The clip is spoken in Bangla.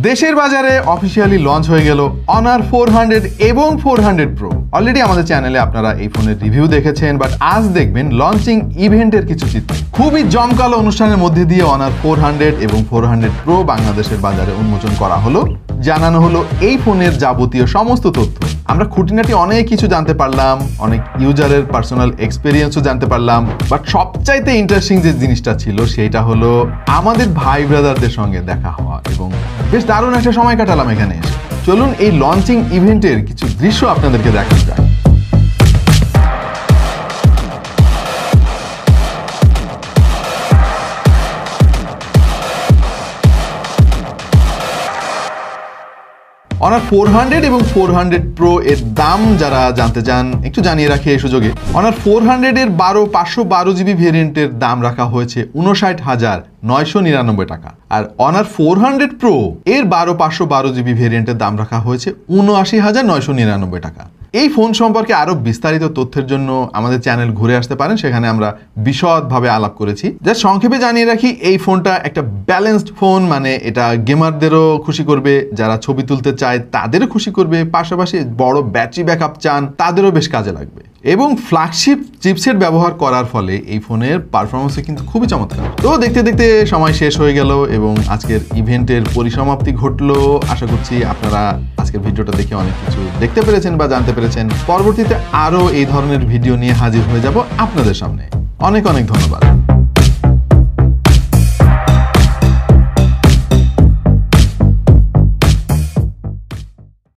দেশের বাজারে অফিসিয়ালি লঞ্চ হয়ে গেল অনার 400 এবং 400 প্রো। অলরেডি আমাদের চ্যানেলে আপনারা এই ফোনের রিভিউ দেখেছেন, বাট আজ দেখবেন লঞ্চিং ইভেন্টের কিছু চিত্র। খুবই জমকালো অনুষ্ঠানের মধ্যে দিয়ে অনার 400 এবং 400 প্রো বাংলাদেশের বাজারে উন্মোচন করা হলো। জানানো হলো এই ফোনের যাবতীয় সমস্ত তথ্য। আমরা খুঁটিনাটি অনেক কিছু জানতে পারলাম, অনেক ইউজারের পার্সোনাল এক্সপেরিয়েন্সও জানতে পারলাম, বাট সবচাইতে ইন্টারেস্টিং যে জিনিসটা ছিল সেটা হলো আমাদের ভাই ব্রাদারদের সঙ্গে দেখা হওয়া, এবং বেশ দারুণ একটা সময় কাটালাম এখানে এসে। চলুন এই লঞ্চিং ইভেন্টের কিছু দৃশ্য আপনাদেরকে দেখানো যাক। অনার 400 এবং 400 প্রো এর দাম যারা জানতে চান একটু জানিয়ে রাখি এই সুযোগে। অনার 400 এর 512 জিবি ভেরিয়েন্টের দাম রাখা হয়েছে 59,999 টাকা, আর অনার 400 প্রো এর 512 জিবি ভেরিয়েন্টের দাম রাখা হয়েছে 79,999 টাকা। এই ফোন সম্পর্কে আরো বিস্তারিত তথ্যের জন্য আমাদের চ্যানেল ঘুরে আসতে পারেন, সেখানে আমরা বিশদভাবে আলাপ করেছি। যা সংক্ষেপে জানিয়ে রাখি, এই ফোনটা একটা ব্যালেন্সড ফোন, মানে এটা গেমারদেরও খুশি করবে, যারা ছবি তুলতে চায় তাদেরও খুশি করবে, পাশাপাশি বড় ব্যাটারি ব্যাকআপ চান তাদেরও বেশ কাজে লাগবে। এবং ফ্ল্যাগশিপ চিপসেট ব্যবহার করার ফলে এই ফোনের পারফরমেন্সে কিন্তু খুবই চমৎকার। তো দেখতে দেখতে সময় শেষ হয়ে গেল এবং আজকের ইভেন্টের পরিসমাপ্তি ঘটলো। আশা করছি আপনারা আজকের ভিডিওটা দেখে অনেক কিছু দেখতে পেরেছেন বা জানতে পেরেছেন। পরবর্তীতে আরো এই ধরনের ভিডিও নিয়ে হাজির হয়ে যাব আপনাদের সামনে। অনেক অনেক ধন্যবাদ।